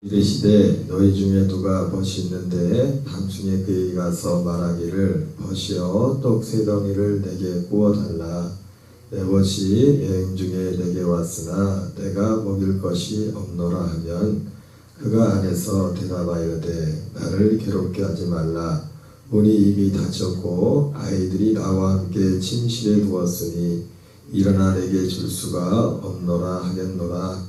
이르시되 너희 중에 누가 벗이 있는데 밤중에 그에게 가서 말하기를 벗이여 떡 세 덩이를 내게 구워 달라. 내 벗이 여행 중에 내게 왔으나 내가 먹일 것이 없노라 하면 그가 안에서 대답하여되 나를 괴롭게 하지 말라. 문이 이미 닫혔고 아이들이 나와 함께 침실에 누웠으니 일어나 내게 줄 수가 없노라 하겠노라.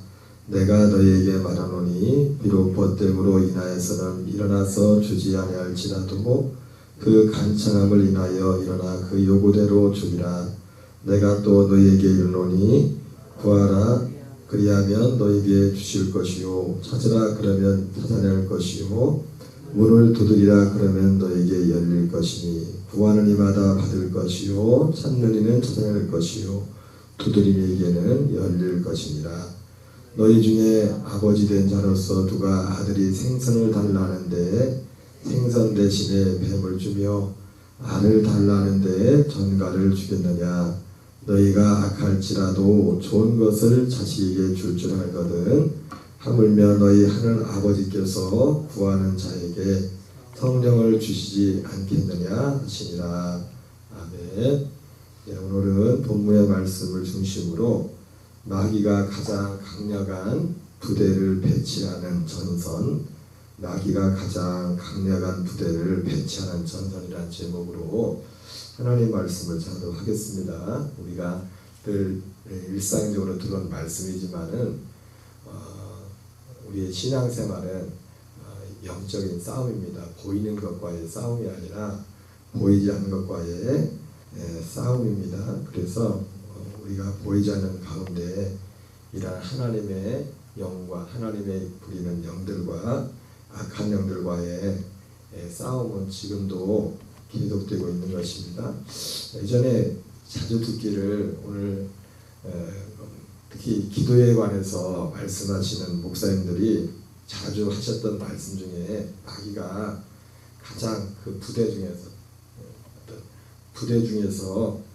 내가 너희에게 말하노니 비록 벗됨으로 인하여서는 일어나서 주지 아니할지라도 그 간청함을 인하여 일어나 그 요구대로 주리라. 내가 또 너희에게 이르노니 구하라 그리하면 너희에게 주실 것이요 찾으라 그러면 찾아낼 것이요 문을 두드리라 그러면 너희에게 열릴 것이니 구하는 이마다 받을 것이요 찾는 이는 찾아낼 것이요 두드리는 이에게는 열릴 것이니라. 너희 중에 아버지 된 자로서 누가 아들이 생선을 달라는데 생선 대신에 뱀을 주며 알을 달라는데 전갈을 주겠느냐. 너희가 악할지라도 좋은 것을 자식에게 줄 줄 알거든 하물며 너희 하늘 아버지께서 구하는 자에게 성령을 주시지 않겠느냐 하시니라. 아멘. 오늘은 본문의 말씀을 중심으로 마귀가 가장 강력한 부대를 배치하는 전선, 마귀가 가장 강력한 부대를 배치하는 전선이라는 제목으로 하나님 말씀을 전하도록 하겠습니다. 우리가 늘 일상적으로 들은 말씀이지만은 우리의 신앙생활은 영적인 싸움입니다. 보이는 것과의 싸움이 아니라 보이지 않는 것과의 싸움입니다. 그래서 우리가 보이지 않는 가운데 이러한 하나님의 영과 하나님의 부리는 영들과 악한 영들과의 싸움은 지금도 계속되고 있는 것입니다. 예전에 자주 듣기를 오늘 특히 기도에 관해서 말씀하시는 목사님들이 자주 하셨던 말씀 중에 마귀가 가장 그 부대 중에서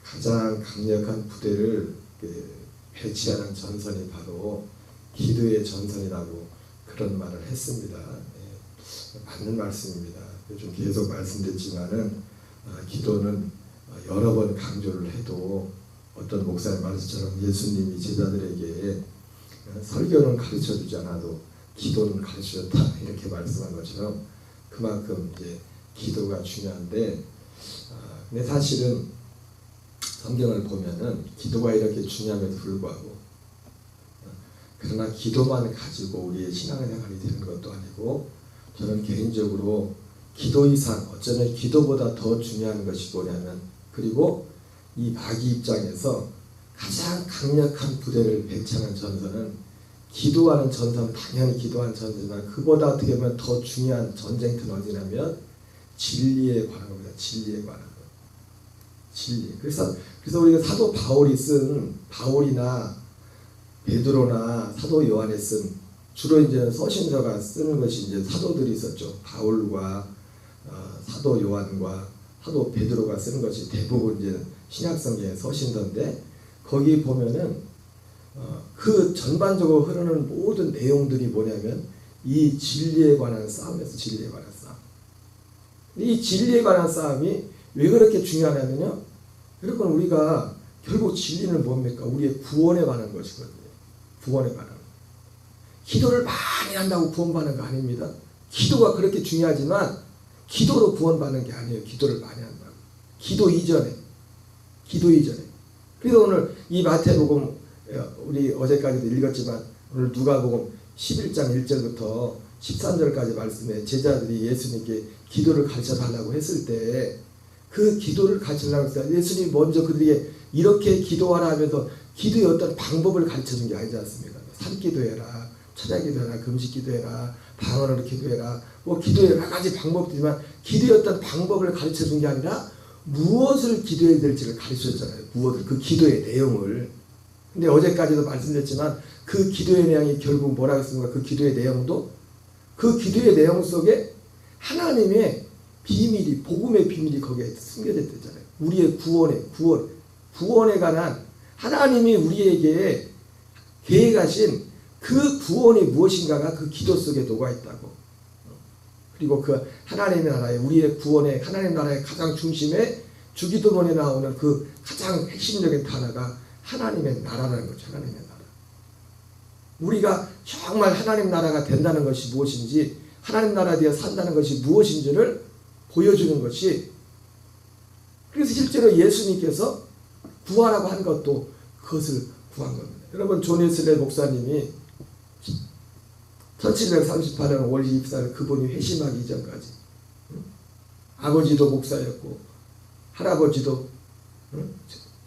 가장 강력한 부대를 배치하는 전선이 바로 기도의 전선이라고 그런 말을 했습니다. 맞는 말씀입니다. 좀 계속 말씀드렸지만은 기도는 여러 번 강조를 해도 어떤 목사님 말씀처럼 예수님이 제자들에게 설교는 가르쳐주지 않아도 기도는 가르쳐줬다 이렇게 말씀한 것처럼 그만큼 이제 기도가 중요한데 근데 사실은 성경을 보면은 기도가 이렇게 중요함에도 불구하고 그러나 기도만 가지고 우리의 신앙생활이 되는 것도 아니고 저는 개인적으로 기도 이상 어쩌면 기도보다 더 중요한 것이 뭐냐면 그리고 이 마귀 입장에서 가장 강력한 부대를 배치하는 전선은 기도하는 전선 당연히 기도하는 전선이지만 그보다 어떻게 보면 더 중요한 전쟁터는 어디냐면 진리에 관한 겁니다. 진리에 관한 것. 진리. 그래서 우리가 사도 바울이 쓴 바울이나 베드로나 사도 요한이 쓴 주로 이제 서신서가 쓰는 것이 이제 사도들이 있었죠. 바울과 사도 요한과 사도 베드로가 쓰는 것이 대부분 이제 신약성경의 서신서인데 거기 보면은 그 전반적으로 흐르는 모든 내용들이 뭐냐면 이 진리에 관한 싸움에서 진리에 관한 싸움. 이 진리에 관한 싸움이 왜 그렇게 중요하냐면요. 그러니까 우리가 결국 진리는 뭡니까? 우리의 구원에 관한 것이거든요. 구원에 관한 것. 기도를 많이 한다고 구원받는 거 아닙니다. 기도가 그렇게 중요하지만 기도로 구원받는 게 아니에요. 기도를 많이 한다고. 기도 이전에. 그래서 오늘 이 마태복음 우리 어제까지도 읽었지만 오늘 누가복음 11장 1절부터 13절까지 말씀에 제자들이 예수님께 기도를 가르쳐 달라고 했을 때 그 기도를 가르치려고 했어요. 예수님이 먼저 그들에게 이렇게 기도하라 하면서 기도의 어떤 방법을 가르쳐 준 게 아니지 않습니까? 산기도해라, 초자기도해라, 금식기도해라, 방언으로 기도해라. 뭐 기도의 여러 가지 방법이지만 기도의 어떤 방법을 가르쳐 준 게 아니라 무엇을 기도해야 될지를 가르쳐 줬잖아요. 무엇을 그 기도의 내용을. 근데 어제까지도 말씀드렸지만 그 기도의 내용이 결국 뭐라고 했습니까? 그 기도의 내용도 그 기도의 내용 속에 하나님의 비밀이 복음의 비밀이 거기에 숨겨졌잖아요. 우리의 구원에 관한 하나님이 우리에게 계획하신 그 구원이 무엇인가가 그 기도 속에 녹아 있다고. 그리고 그 하나님의 나라의 우리의 구원의 하나님 나라의 가장 중심에 주기도문에 나오는 그 가장 핵심적인 단어가 하나님의 나라라는 거죠. 하나님의 나라. 우리가 정말 하나님 나라가 된다는 것이 무엇인지, 하나님 나라에 되어 산다는 것이 무엇인지를 보여주는 것이, 그래서 실제로 예수님께서 구하라고 한 것도 그것을 구한 겁니다. 여러분, 존 웨슬리 목사님이 1738년 5월 24일 그분이 회심하기 이전까지 아버지도 목사였고 할아버지도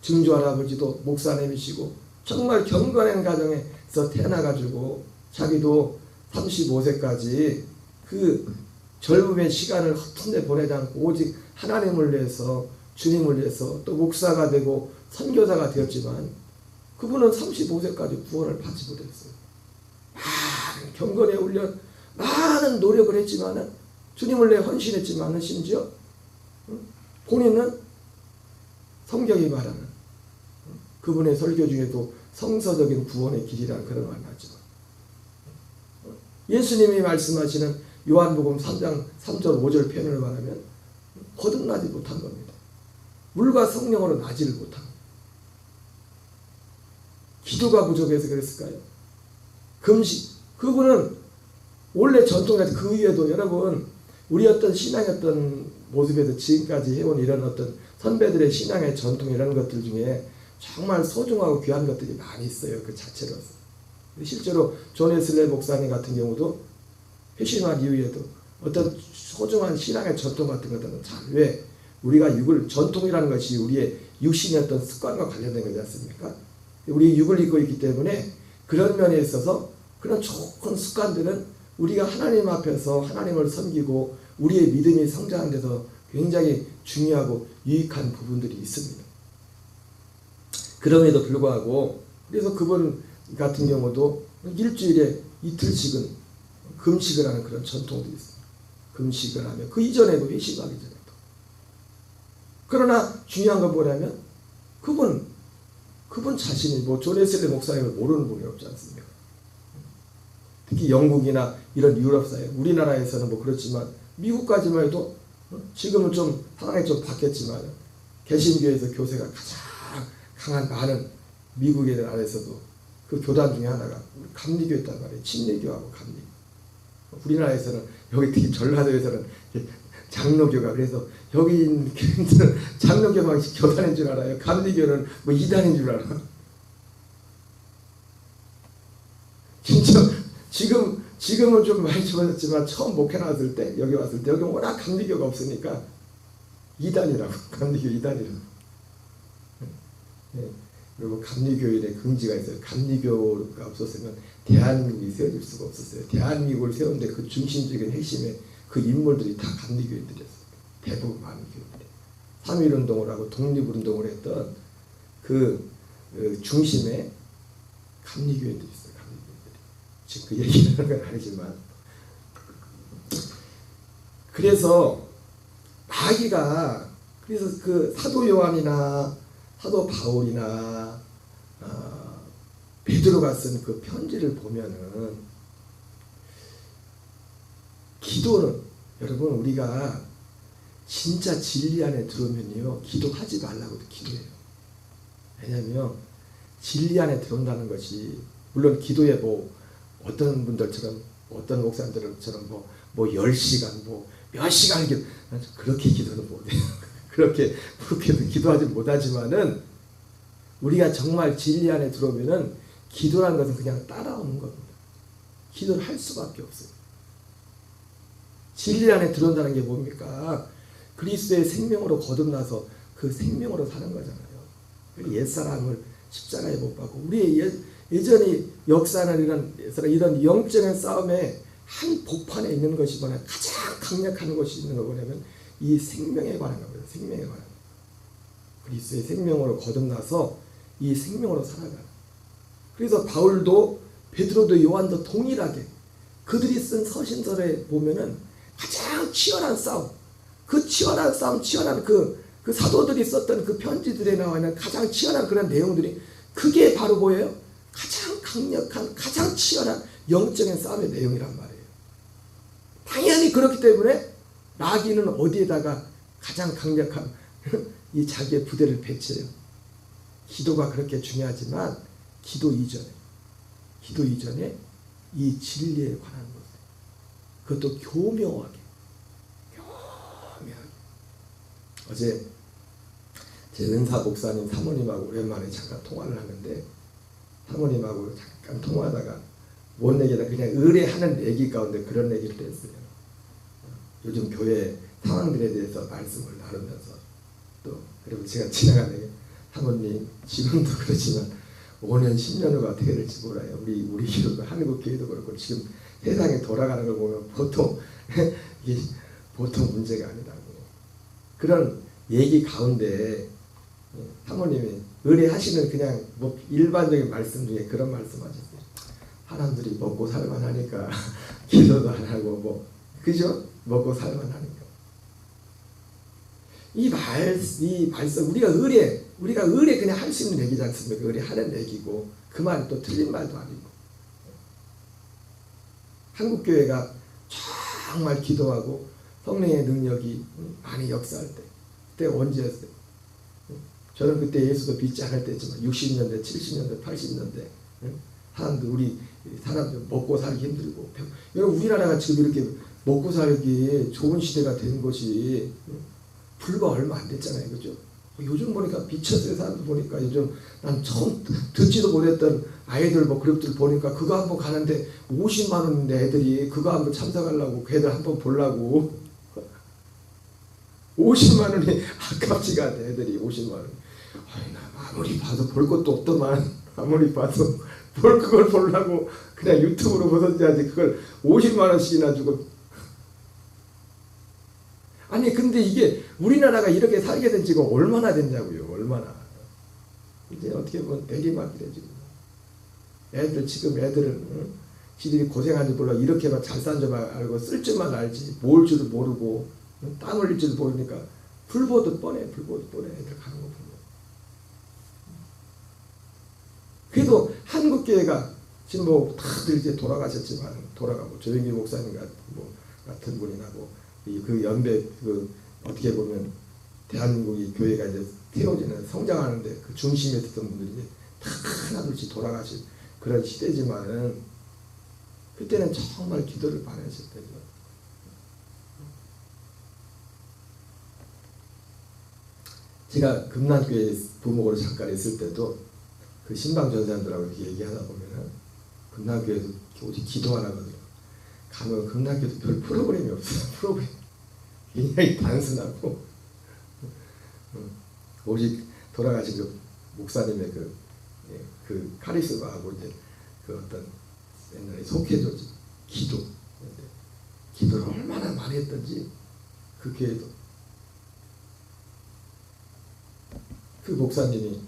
증조 할아버지도 목사님이시고 정말 경건한 가정에서 태어나가지고 자기도 35세까지 그 젊음의 시간을 헛되이 보내지 않고 오직 하나님을 위해서 주님을 위해서 또 목사가 되고 선교사가 되었지만 그분은 35세까지 구원을 받지 못했어요. 많은 경건의 훈련, 많은 노력을 했지만은 주님을 위해 헌신했지만은 심지어 본인은 성경이 말하는 그분의 설교 중에도 성서적인 구원의 길이라는 그런 말 나죠. 예수님이 말씀하시는 요한복음 3장 3절 5절 표현을 말하면 거듭나지 못한 겁니다. 물과 성령으로 나지를 못한 겁니다. 기도가 부족해서 그랬을까요? 금식. 그분은 원래 전통에서 그 위에도 여러분 우리 어떤 신앙의 어떤 모습에서 지금까지 해온 이런 어떤 선배들의 신앙의 전통 이런 것들 중에 정말 소중하고 귀한 것들이 많이 있어요. 그 자체로서. 실제로 존 웨슬리 목사님 같은 경우도 회심한 이후에도 어떤 소중한 신앙의 전통 같은 것들은 잘 왜 우리가 전통이라는 것이 우리의 육신의 어떤 습관과 관련된 거지 않습니까? 우리 육을 입고 있기 때문에 그런 면에 있어서 그런 좋은 습관들은 우리가 하나님 앞에서 하나님을 섬기고 우리의 믿음이 성장하는 데서 굉장히 중요하고 유익한 부분들이 있습니다. 그럼에도 불구하고 그래서 그분 같은 경우도 일주일에 이틀씩은 금식을 하는 그런 전통도 있어요. 금식을 하며 그 이전에도 회심하기 전에도. 그러나 중요한 건 뭐냐면 그분 자신이 존 웨슬리 목사님을 모르는 분이 없지 않습니까? 특히 영국이나 이런 유럽 사회, 우리나라에서는 그렇지만 미국까지만 해도 지금은 좀 상황이 좀 바뀌었지만 개신교에서 교세가 가장 강한 많은 미국의 안에서도 그 교단 중에 하나가 감리교였단 말이에요. 침례교하고 감리교. 우리나라에서는 여기 특히 전라도에서는 장로교가 그래서 여기 있는 교인들은 장로교만 교단인 줄 알아요. 감리교는 이단인 줄 알아. 진짜 지금은 좀 많이 좋아졌지만 처음 목회 나왔을 때 여기 왔을 때 여기 워낙 감리교가 없으니까 이단이라고. 감리교 이단이라고. 네. 그리고 감리교인의 긍지가 있어요. 감리교가 없었으면 대한민국이 세워질 수가 없었어요. 대한민국을 세우는데 그 중심적인 핵심의 그 인물들이 다 감리교인들이었어요. 대부분 많은 교인들이. 3.1운동을 하고 독립운동을 했던 그 중심에 감리교인들이 있어요. 감리교인들이. 지금 그 얘기를 하는 건 아니지만. 그래서 마귀가 그래서 그 사도 요한이나 사도 바울이나 베드로가 쓴 그 편지를 보면은 기도는 여러분 우리가 진짜 진리 안에 들어오면요 기도하지 말라고도 기도해요. 왜냐하면 진리 안에 들어온다는 것이 물론 기도에 어떤 분들처럼 어떤 목사님들처럼 10시간 몇 시간 그렇게 기도는 못해요. 그렇게도 기도하지 못하지만은 우리가 정말 진리 안에 들어오면은 기도라는 것은 그냥 따라오는 겁니다. 기도를 할 수밖에 없어요. 진리 안에 들어온다는 게 뭡니까? 그리스도의 생명으로 거듭나서 그 생명으로 사는 거잖아요. 옛사람을 십자가에 못 박고 우리의 예전에 역사는 이런 영적인 싸움에 한 복판에 있는 것이 뭐냐 가장 강력한 것이 있는 거 뭐냐면 이 생명에 관한 겁니다. 생명에 관한 그리스도의 생명으로 거듭나서 이 생명으로 살아가는. 그래서 바울도 베드로도 요한도 동일하게 그들이 쓴 서신서에 보면은 가장 치열한 싸움, 그 치열한 싸움, 치열한 그 사도들이 썼던 그 편지들에 나와 있는 가장 치열한 그런 내용들이 그게 바로 뭐예요? 가장 강력한, 가장 치열한 영적인 싸움의 내용이란 말이에요. 당연히 그렇기 때문에 마귀는 어디에다가 가장 강력한 이 자기의 부대를 배치해요. 기도가 그렇게 중요하지만 기도 이전에 이 진리에 관한 것, 그것도 교묘하게. 어제 제 은사 목사님 사모님하고 오랜만에 잠깐 통화를 하는데, 사모님하고 잠깐 통화하다가 뭔 얘기다, 그냥 의뢰하는 얘기 가운데 그런 얘기를 했어요. 요즘 교회 상황들에 대해서 말씀을 나누면서, 또 그리고 제가 지나가는 사모님 지금도 그렇지만 5년 10년 후가 어떻게 될지 몰라요. 우리 교회도, 한국 교회도 그렇고 지금 세상에 돌아가는 걸 보면 보통 이게 보통 문제가 아니라고. 그런 얘기 가운데 사모님이 의뢰하시는 그냥 뭐 일반적인 말씀 중에 그런 말씀하셨어요. 사람들이 먹고 살만 하니까 기도도 안 하고 뭐 그죠? 먹고 살만 하니까. 이 말씀 우리가 의뢰 그냥 할 수 있는 얘기지 않습니까? 의뢰하는 얘기고 그 말이 또 틀린 말도 아니고. 한국 교회가 정말 기도하고 성령의 능력이 많이 역사할 때, 그때 언제였어요? 저는 그때 예수도 믿지 않을 때지만 60년대, 70년대, 80년대 우리 사람들 먹고 살기 힘들고, 여러분 우리나라가 지금 이렇게 먹고 살기 좋은 시대가 된 것이 불과 얼마 안 됐잖아요, 그죠? 요즘 보니까 미쳤어요. 사람들 보니까 요즘 난 처음 듣지도 못했던 아이들 뭐 그룹들 보니까 그거 한번 가는데 50만 원인데 애들이 그거 한번 참석하려고, 그 애들 한번 보려고 50만 원이 아깝지가 않아. 애들이 50만 원. 아무리 봐도 볼 것도 없더만, 아무리 봐도 그걸 보려고 그냥 유튜브로 보던지 하지, 그걸 50만 원씩이나 주고. 아니 근데 이게 우리나라가 이렇게 살게 된 지가 얼마나 됐냐고요. 얼마나. 이제 어떻게 보면 내리막이래 지금. 애들은 지들이 고생한지 몰라. 이렇게만 잘 산 줄 알고 쓸 줄만 알지 모을 줄도 모르고 땀 흘릴 줄도 모르니까 불 보듯 뻔해. 애들 가는 거 보면. 그래도 한국교회가 지금 뭐 다들 이제 돌아가셨지만, 돌아가고 조영기 목사님 같은 분이나 그 연배 어떻게 보면 대한민국이 교회가 이제 태워지는 성장하는데 그 중심에 있었던 분들이 이제 다 하나둘씩 돌아가신 그런 시대지만은 그때는 정말 기도를 많이 하셨대요. 제가 금남교회 부목으로 잠깐 있을 때도 그 신방 전사님들하고 이렇게 얘기하다 보면은 금남교회도 오직 기도하라거든요. 가면 금남교회도 별 프로그램이 없어요. 프로그램 굉장히 단순하고 오직 돌아가신 그 목사님의 그 카리스마하고 이제 그 어떤 옛날에 속해조지 기도를 얼마나 많이 했던지, 그 교회도 그 목사님이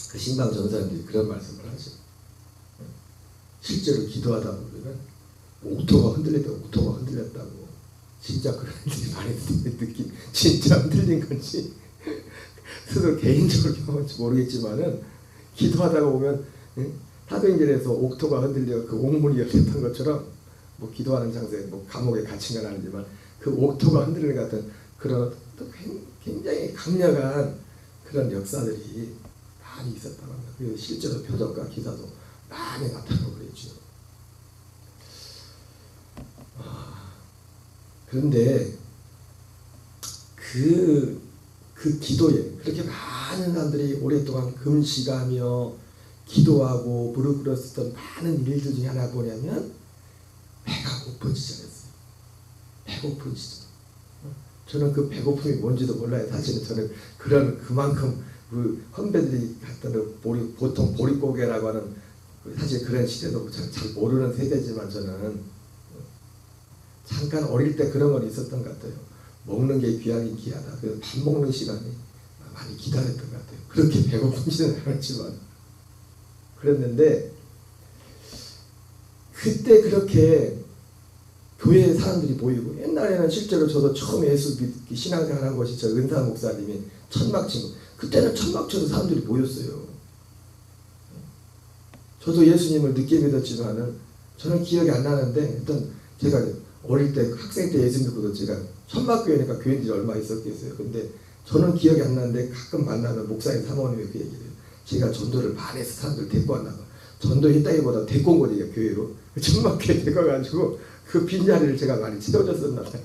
그 신방 전사님들이 그런 말씀을 하죠. 실제로 기도하다 보면 옥토가 흔들렸다고. 진짜 그런 일이 많이 느낀, 진짜 흔들린 건지 스스로 개인적으로 경험할지 모르겠지만은, 기도하다가 보면 사도행전에서 옥토가 흔들려 그 옥문이 열렸던 것처럼, 뭐 기도하는 장소에 뭐 감옥에 갇힌 건 아니지만 그 옥토가 흔들리는 것 같은 그런 또 굉장히 강력한 그런 역사들이 많이 있었다고 합니다. 그리고 실제로 표적과 기사도 많이 나타나고 그랬죠. 그런데 그 기도에 그렇게 많은 사람들이 오랫동안 금식하며 기도하고 무릎 꿇었었던 많은 일들 중에 하나 뭐냐면 배가 고픈 시절이었어요. 배고픈 시절. 저는 그 배고픔이 뭔지도 몰라요. 사실은 저는 그만큼 그 선배들이 갖던 보통 보릿고개라고 하는, 사실 그런 시대도 잘 모르는 세대지만 저는 잠깐 어릴 때 그런 건 있었던 것 같아요. 먹는 게 귀하긴 귀하다. 그래서 밥 먹는 시간이 많이 기다렸던 것 같아요. 그렇게 배고픈지는 않았지만 그랬는데, 그때 그렇게 교회에 사람들이 모이고, 옛날에는 실제로 저도 처음 예수 신앙생활한 것이 저 은사 목사님이 천막 치고, 그때는 천막 쳐도 사람들이 모였어요. 저도 예수님을 늦게 믿었지만은 저는 기억이 안 나는데 일단 제가 어릴 때 학생 때 예수 믿고도 제가 천막교회니까 교인들이 얼마 있었겠어요. 근데 저는 기억이 안 나는데 가끔 만나면 목사님 사모님이 그 얘기를 해요. 제가 전도를 반해서 사람들 데리고 왔나 봐. 전도했다기보다 데리고 온 거죠, 교회로. 천막교회 데리고 가지고 그 빈자리를 제가 많이 채워줬었나 봐요.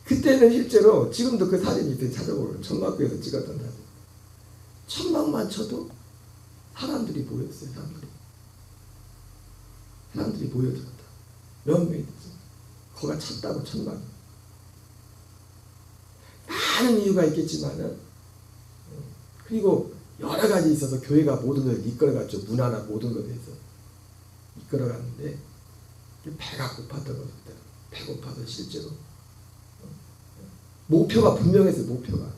그때는 실제로 지금도 그 사진이 있어요. 찾아보면 천막교회에서 찍었던 사진. 천막만 쳐도 사람들이 모였어요. 사람들이 모여들었다. 몇 명이 됐어요. 거가 찼다고 천막이. 많은 이유가 있겠지만은 그리고 여러 가지 있어서 교회가 모든 걸 이끌어갔죠. 문화나 모든 것에 대해서 이끌어갔는데 배가 고팠던 거죠. 배고파서 실제로 목표가 분명했어요. 목표가.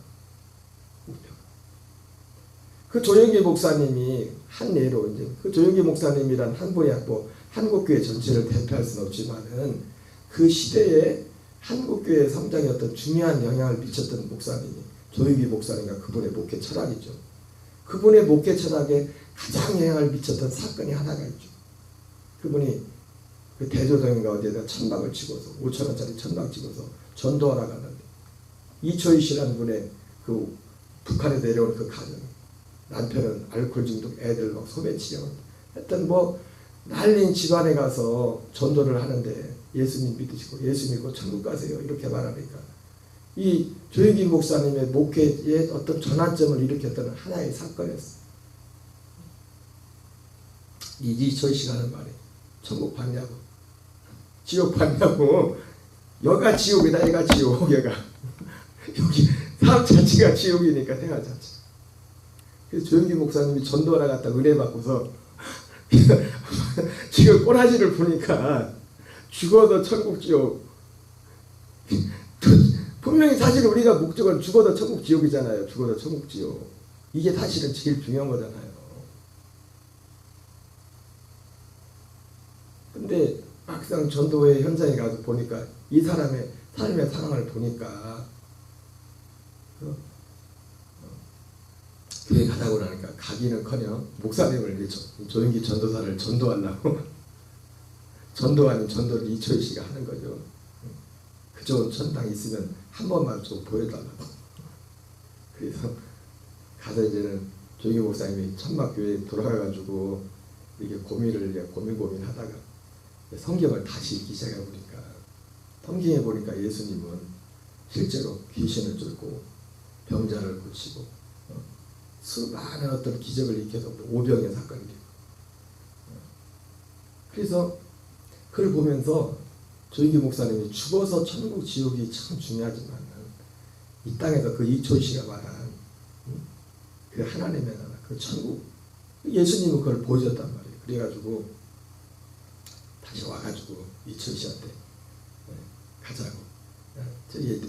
그 조영기 목사님이 한 예로 이제 그 조영기 목사님이란 한 분이 뭐 한국교회 전체를 대표할 수는 없지만은 그 시대에 한국교회 성장에 어떤 중요한 영향을 미쳤던 목사님이 조영기 목사님과 그분의 목회 철학이죠. 그분의 목회 철학에 가장 영향을 미쳤던 사건이 하나가 있죠. 그분이 그 대조동인가 어디에다 천막을 치고서 5,000원짜리 천막 치고서 전도하러 가는데 이초희 씨라는 분의 그 북한에 내려온 그 가정, 남편은 알코올 중독, 애들 막 소매 치료 했던 뭐 난린 집안에 가서 전도를 하는데 예수님 믿으시고 예수 믿고 천국 가세요 이렇게 말하니까 이 조영기 목사님의 목회에 어떤 전환점을 일으켰던 하나의 사건이었어요. 이초희 씨가 하는 말이 천국 봤냐고 지옥 봤냐고. 여가 지옥이다. 얘가 지옥. 얘가 여기 삶 자체가 지옥이니까 생활 자체. 그래서 조영기 목사님이 전도하러 갔다 은혜 받고서 지금 꼬라지를 보니까 죽어도 천국 지옥. 분명히 사실 우리가 목적은 죽어도 천국 지옥이잖아요. 죽어도 천국 지옥. 이게 사실은 제일 중요한 거잖아요. 근데 막상 전도회 현장에 가서 보니까 이 사람의 삶의 상황을 보니까 교회 가자고 나니까 가기는커녕 목사님을 조영기 전도사를 전도하려고 전도 아닌 전도를 이초희 씨가 하는 거죠. 그 좋은 천당 있으면 한 번만 좀 보여달라고. 그래서 가서 이제는 조영기 목사님이 천막교회에 돌아가가지고 이게 고민하다가 성경을 다시 읽기 시작해보니까 성경에 보니까 예수님은 실제로 귀신을 쫓고 병자를 고치고 수많은 어떤 기적을 일으켜서 오병의 사건을 일으키고 그래서 그걸 보면서 조영기 목사님이 죽어서 천국 지옥이 참 중요하지만 이 땅에서 그 이초희 씨가 말한 그 하나님의 나라 그 천국 예수님은 그걸 보여줬단 말이에요. 그래가지고 다시 와가지고 이초희 씨한테 가자고.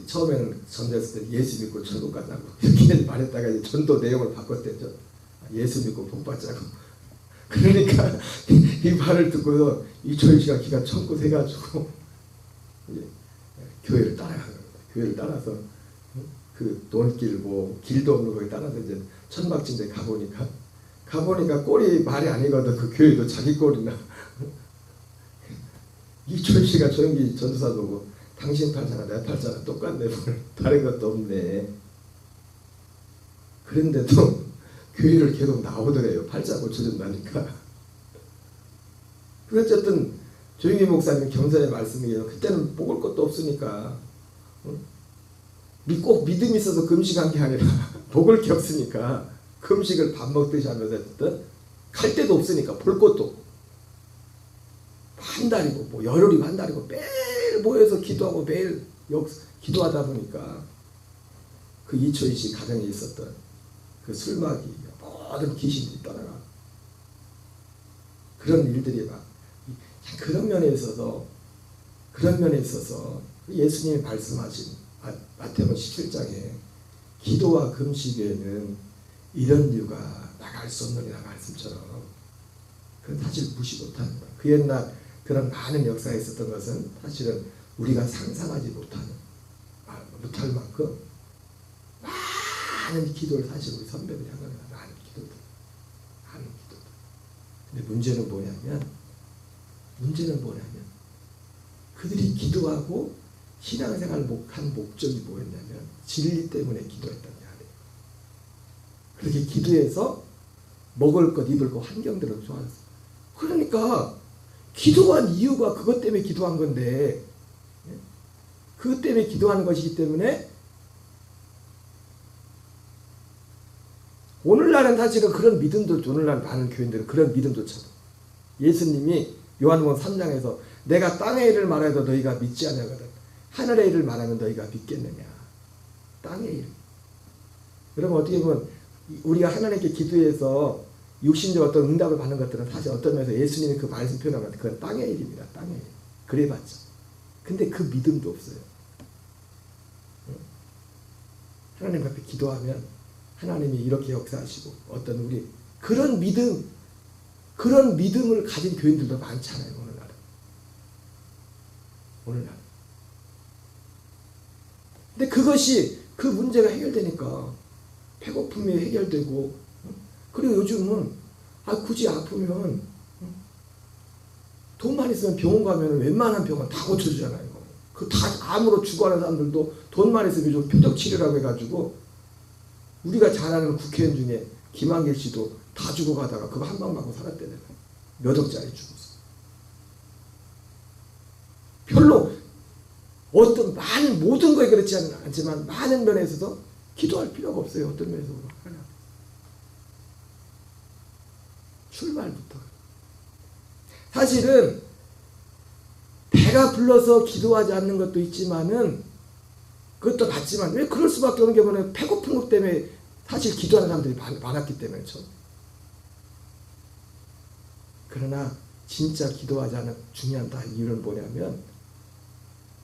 처음에는 전도했을 때 예수 믿고 천국 가자고 이렇게 말했다가 이제 전도 내용을 바꿨대죠. 예수 믿고 복 받자고. 그러니까 이 말을 듣고서 이초희 씨가 기가 청긋해가지고 이제 교회를 따라간 겁니다. 교회를 따라서 그 논길 뭐 길도 없는 거기 따라서 이제 천막진대 가보니까 꼴이 말이 아니거든. 그 교회도 자기 꼴이나. 이초희 씨가 조영기 전도사 보고 당신 팔자나 내 팔자나 똑같네. 다른 것도 없네. 그런데도 교회를 계속 나오더래요. 팔자 고쳐준다니까. 어쨌든 조영기 목사님 겸손의 말씀이에요. 그때는 먹을 것도 없으니까 꼭 믿음이 있어서 금식한 게 아니라 먹을 게 없으니까 금식을 밥 먹듯이 하면서 했던 갈 데도 없으니까 볼 것도 없고 한 달이고 뭐 열흘이고 한 달이고 매일 모여서 기도하고 매일 기도하다 보니까 그 이초희 씨 가정에 있었던 그 술마귀 모든 귀신들이 떠나가 그런 일들이 막 그런 면에 있어서 예수님이 말씀하신 마태복음 17장에 기도와 금식에는 이런 이유가 나갈 수 없느니라 말씀처럼 그건 사실 무시 못하는 거야. 그 옛날 그런 많은 역사에 있었던 것은 사실은 우리가 상상하지 못할 만큼 많은 기도를 사실 우리 선배들이 한 겁니다. 많은 기도들. 근데 문제는 뭐냐면 그들이 기도하고 신앙생활을 한 목적이 뭐였냐면 진리 때문에 기도했다는 말이에요. 그렇게 기도해서 먹을 것 입을 것 환경들을 좋아했어요. 그러니까 기도한 이유가 그것 때문에 기도한 건데, 그것 때문에 기도하는 것이기 때문에 오늘날은 사실은 그런 믿음도, 오늘날 많은 교인들은 그런 믿음도 참, 예수님이 요한복음 3장에서 내가 땅의 일을 말해도 너희가 믿지 않으거든 하늘의 일을 말하면 너희가 믿겠느냐. 땅의 일. 여러분 어떻게 보면 우리가 하나님께 기도해서 육신적 어떤 응답을 받는 것들은 사실 어떤 면에서 예수님이 그 말씀 표현하면 그건 땅의 일입니다. 땅의 일. 그래봤자. 근데 그 믿음도 없어요. 하나님 앞에 기도하면 하나님이 이렇게 역사하시고 어떤 우리 그런 믿음을 가진 교인들도 많잖아요. 오늘날. 근데 그것이 그 문제가 해결되니까 배고픔이 해결되고, 그리고 요즘은 굳이 아프면 돈만 있으면 병원 가면 웬만한 병은 다 고쳐주잖아요. 그 다 암으로 죽어가는 사람들도 돈만 있으면 요즘 표적 치료라고 해가지고, 우리가 잘 아는 국회의원 중에 김한길 씨도 다 죽어가다가 그거 한 방 맞고 살았대요. 몇 억짜리 죽었어. 별로 어떤 많은 모든 거에 그렇지 않지만 많은 면에서도 기도할 필요가 없어요. 어떤 면에서 하나. 출발부터. 사실은 배가 불러서 기도하지 않는 것도 있지만은 그것도 맞지만 왜 그럴 수밖에 없는 게 뭐냐면 배고픈 것 때문에 사실 기도하는 사람들이 많았기 때문이죠. 그러나 진짜 기도하지 않는 중요한 이유는 뭐냐면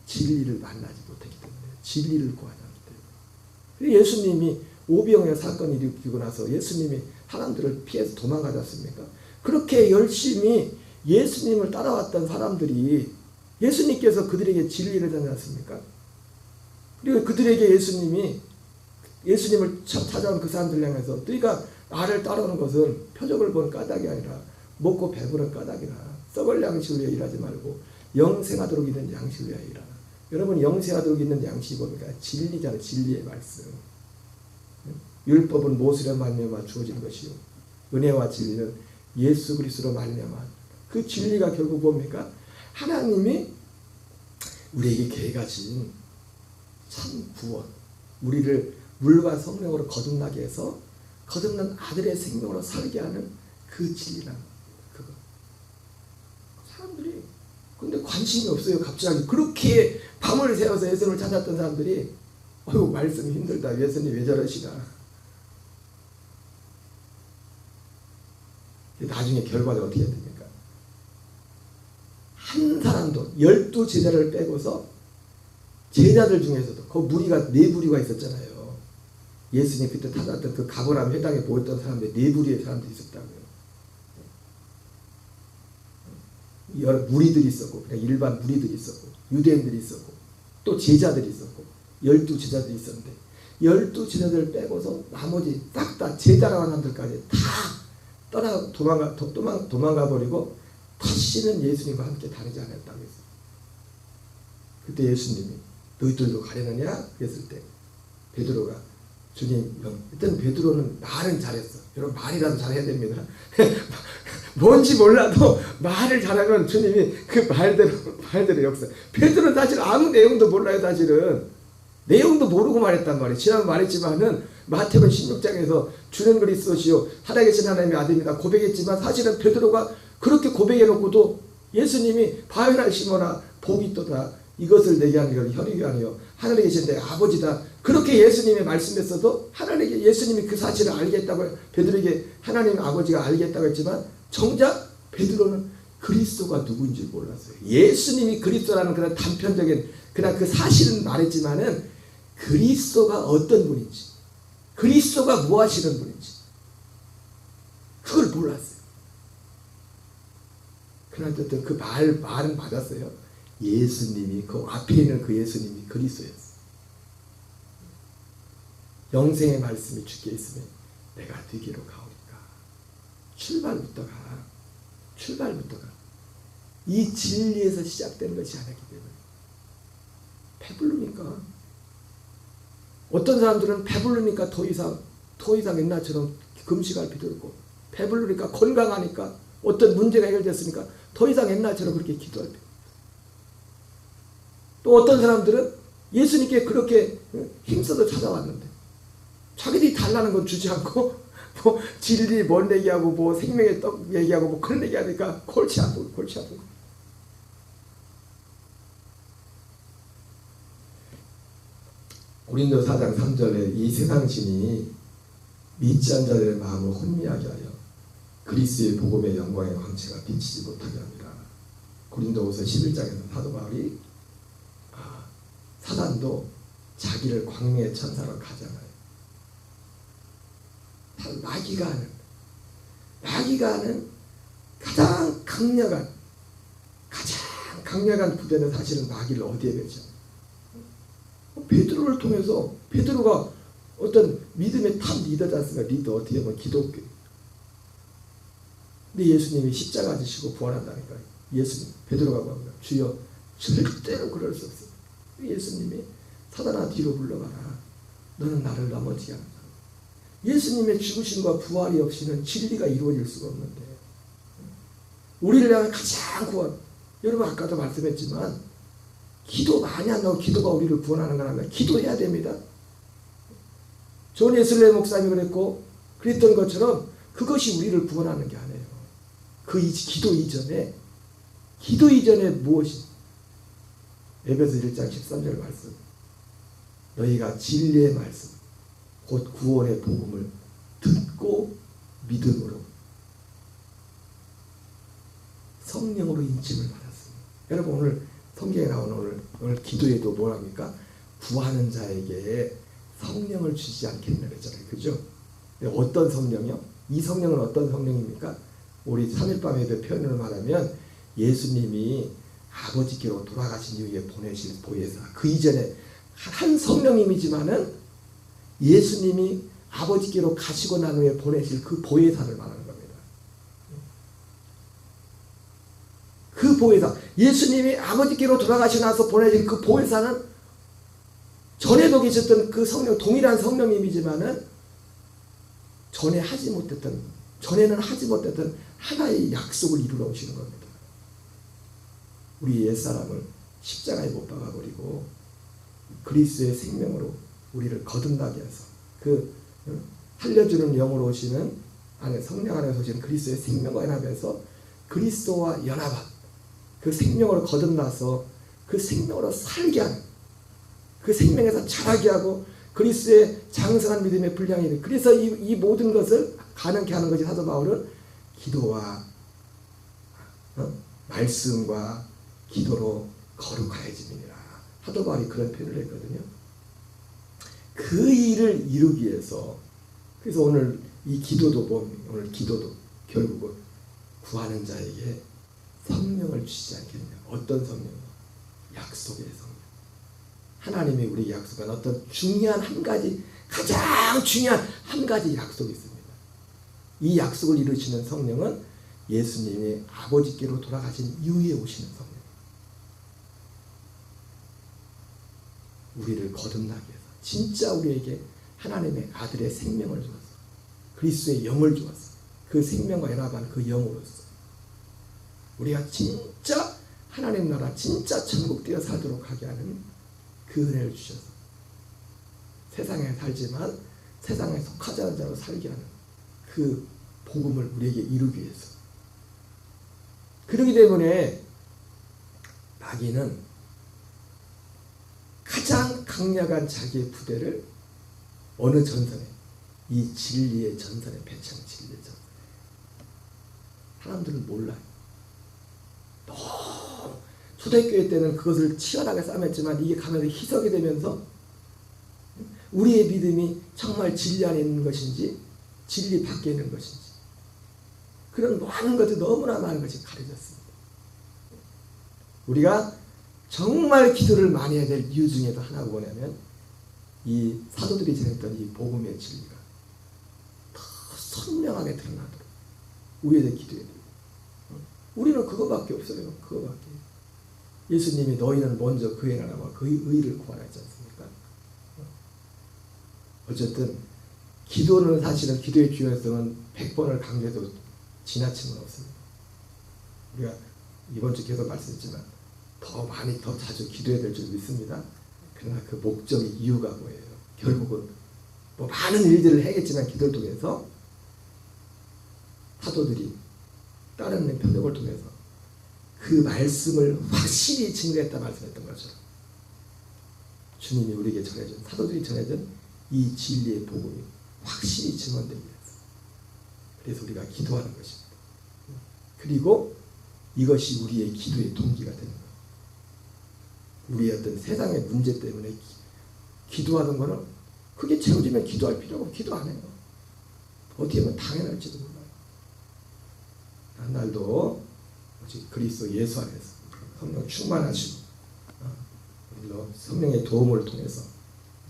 진리를 만나지 못했기 때문에, 진리를 구하지 않기 때문에. 예수님이 오병이어 사건이 일으키고 나서 예수님이 사람들을 피해서 도망가지 않습니까? 그렇게 열심히 예수님을 따라왔던 사람들이 예수님께서 그들에게 진리를 전하지 않습니까? 그리고 그들에게 예수님을 찾아온 그 사람들 향해서 너희가 나를 따르는 것은 표적을 본 까닭이 아니라 먹고 배부른 까닭이라 썩을 양식을 위해 일하지 말고 영생하도록 있는 양식을 위하여 일하라. 여러분 영생하도록 있는 양식이 뭡니까? 진리잖아요. 진리의 말씀. 율법은 모세로 말미암아 주어진 것이요 은혜와 진리는 예수 그리스도로 말미암아. 그 진리가 결국 뭡니까? 하나님이 우리에게 계획하신 참 구원, 우리를 물과 성령으로 거듭나게 해서 거듭난 아들의 생명으로 살게 하는 그 진리란 그거. 사람들이 근데 관심이 없어요. 갑자기 그렇게 밤을 새워서 예수님을 찾았던 사람들이 말씀이 힘들다. 예수님 왜 저러시나. 나중에 결과가 어떻게 됩니까? 한 사람도 12제자를 빼고서 제자들 중에서도 그 무리가 4부리가 있었잖아요. 예수님 그때 찾았던 그 가버나움 회당에 모였던 사람들 4부리의 사람들이 있었다고요. 여러 무리들이 있었고 그냥 일반 무리들이 있었고 유대인들이 있었고 또 제자들이 있었고 12제자들이 있었는데 12제자들 빼고서 나머지 싹 다 제자라고 하는 사람들까지 다 도망가 버리고 다시는 예수님과 함께 다니지 않았다고 했어요. 그때 예수님이 너희들도 가려느냐? 그랬을 때 베드로가 주님, 일단 베드로는 말은 잘했어. 여러분 말이라도 잘해야 됩니다. 뭔지 몰라도 말을 잘하면 주님이 그 말대로 역사. 베드로는 사실 아무 내용도 몰라요. 사실은 내용도 모르고 말했단 말이에요. 지난번 말했지만은 마태복음 16장에서 주는 그리스도시요 살아계신 하나님의 아들입니다 고백했지만 사실은 베드로가 그렇게 고백해놓고도 예수님이 바위나 시몬아 복이 있도다 이것을 내게 하는 건 혈육이 아니요 하늘에 계신 내 아버지다. 그렇게 예수님이 말씀했어도 하나님께 예수님이 그 사실을 알겠다고 베드로에게 하나님 아버지가 알겠다고 했지만 정작 베드로는 그리스도가 누구인지 몰랐어요. 예수님이 그리스도라는 그런 단편적인 그냥 그 사실은 말했지만은 그리스도가 어떤 분인지 그리스도가 뭐 하시는 분인지 그걸 몰랐어요. 그러나 어쨌든 그 말은 맞았어요. 예수님이 그 앞에 있는 그 예수님이 그리스도였어요. 영생의 말씀이 주께 있으면 내가 네게로 가오니까 출발부터가 출발부터가 이 진리에서 시작되는 것이 아니기 때문에 배부르니까 어떤 사람들은 배부르니까 더 이상 옛날처럼 금식할 필요 없고 배부르니까 건강하니까 어떤 문제가 해결됐으니까 더 이상 옛날처럼 그렇게 기도할 필요 없고 또 어떤 사람들은 예수님께 그렇게 힘써서 찾아왔는데 자기들이 달라는 건 주지 않고 뭐 진리 뭔 얘기하고 뭐 생명의 떡 얘기하고 뭐 그런 얘기하니까 골치 아프고. 고린도 4장 3절에 이 세상 신이 믿지 않은 자들의 마음을 혼미하게 하여 그리스도의 복음의 영광의 광채가 비치지 못하게 합니다. 고린도후서 11장에서 사도 바울이 사단도 자기를 광명의 천사로 가잖아요. 다 마귀가 하는 가장 강력한 부대는 사실은 마귀를 어디에 배죠? 베드로를 통해서 베드로가 어떤 믿음의 탑 리더지 않습니까? 리더 어떻게 보면 기독교. 근데 예수님이 십자가 지시고 부활한다니까요. 예수님 베드로가 뭐합니까? 주여 절대로 그럴 수 없어요. 예수님이 사단아 뒤로 물러가라. 너는 나를 넘어지게 한다. 예수님의 죽으심과 부활이 없이는 진리가 이루어질 수가 없는데 우리를 향한 가장 구원 여러분 아까도 말씀했지만 기도 많이 한다고 기도가 우리를 구원하는 건 아니라 기도해야 됩니다. 존 웨슬리 목사님이 그랬던 것처럼 그것이 우리를 구원하는 게 아니에요. 기도 이전에 무엇이 에베소 1장 13절 말씀 너희가 진리의 말씀 곧 구원의 복음을 듣고 믿음으로 성령으로 인침을 받았습니다. 여러분 오늘 성경에 나오는 오늘 기도에도 뭐랍니까? 구하는 자에게 성령을 주지 않겠느냐 그랬잖아요. 그죠? 어떤 성령이요? 이 성령은 어떤 성령입니까? 우리 3.1밤 예배 표현으로 말하면 예수님이 아버지께로 돌아가신 이후에 보내실 보혜사 그 이전에 한 성령님이지만은 예수님이 아버지께로 가시고 난 후에 보내실 그 보혜사를 말하는 겁니다. 그 보혜사 예수님이 아버지께로 돌아가시고 나서 보내실 그 보혜사는 전에도 계셨던 그 성령 동일한 성령님이지만은 전에는 하지 못했던 하나의 약속을 이루러 오시는 겁니다. 우리 옛사람을 십자가에 못 박아버리고 그리스도의 생명으로 우리를 거듭나게 해서 그 살려주는 영으로 오시는 성령 안에서 오시는 그리스도의 생명과 연합해서 그리스도와 연합한 그 생명으로 거듭나서 그 생명으로 살게 하는 그 생명에서 자라게 하고 그리스도의 장성한 믿음의 분량이 돼. 그래서 이 모든 것을 가능케 하는 것이 사도 바울은 기도와 말씀과 기도로 거룩하여짐이니라. 사도 바울이 그런 표현을 했거든요. 그 일을 이루기 위해서 그래서 오늘 이 기도도 뭡니까? 오늘 기도도 결국은 구하는 자에게 성령을 주시지 않겠냐. 어떤 성령이요? 약속의 성령. 하나님이 우리에게 약속한 어떤 중요한 한 가지 가장 중요한 한 가지 약속이 있습니다. 이 약속을 이루시는 성령은 예수님이 아버지께로 돌아가신 이후에 오시는 성령. 우리를 거듭나게 해서 진짜 우리에게 하나님의 아들의 생명을 주었어. 그리스도의 영을 주었어. 그 생명과 연합한 그 영으로서 우리가 진짜 하나님 나라 진짜 천국 되어 살도록 하게 하는 그 은혜를 주셔서 세상에 살지만 세상에 속하지 않은 자로 살게 하는 그 복음을 우리에게 이루기 위해서. 그렇기 때문에 마귀는 가장 강력한 자기의 부대를 어느 전선에 이 진리의 전선에 배치한 진리의 전선. 사람들은 몰라요. 너무 초대교회 때는 그것을 치열하게 싸맸지만 이게 가면서 희석이 되면서 우리의 믿음이 정말 진리 안에 있는 것인지 진리 밖에 있는 것인지 그런 많은 것들이 너무나 많은 것이 가려졌습니다. 우리가 정말 기도를 많이 해야 될 이유 중에도 하나가 뭐냐면 이 사도들이 전했던 이 복음의 진리가 더 선명하게 드러나도록 우리에게 기도해야 돼요. 우리는 그거밖에 없어요. 그거밖에. 예수님이 너희는 먼저 그의 나라와 그의 의를 구하라 했지 않습니까? 어쨌든 기도는 사실은 기도의 중요성은 100번을 강조해도 지나침은 없습니다. 우리가 이번 주 계속 말씀했지만 더 많이 더 자주 기도해야 될 줄 믿습니다. 그러나 그 목적의 이유가 뭐예요? 결국은 뭐 많은 일들을 해야겠지만 기도를 통해서 사도들이 따르는 표적을 통해서 그 말씀을 확실히 증거했다 말씀했던 것처럼 주님이 우리에게 전해준 사도들이 전해준 이 진리의 복음이 확실히 증언되기 위해서 그래서 우리가 기도하는 것입니다. 그리고 이것이 우리의 기도의 동기가 되는 거예요. 우리의 어떤 세상의 문제 때문에 기도하는 거는 그게 채워지면 기도할 필요가 없고 기도 안 해요. 어떻게 보면 당연할지도 몰라요. 한 날도 그리스도 예수 안에서 성령 충만하시고 오늘도 성령의 도움을 통해서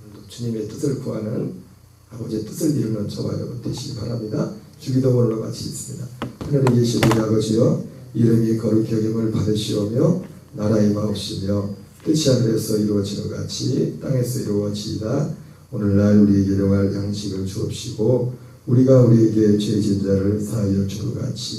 오늘도 주님의 뜻을 구하는 아버지의 뜻을 이루는 저와 여러분 되시기 바랍니다. 주기도문으로 같이 있습니다. 하늘에 계신 우리 아버지여 이름이 거룩히 여김을 받으시오며 나라의 마옵시며 뜻이 하늘에서 이루어지는 것 같이 땅에서 이루어지이다. 오늘날 우리에게 일용할 양식을 주옵시고 우리가 우리에게 죄진 자를 사하여 준 것 같이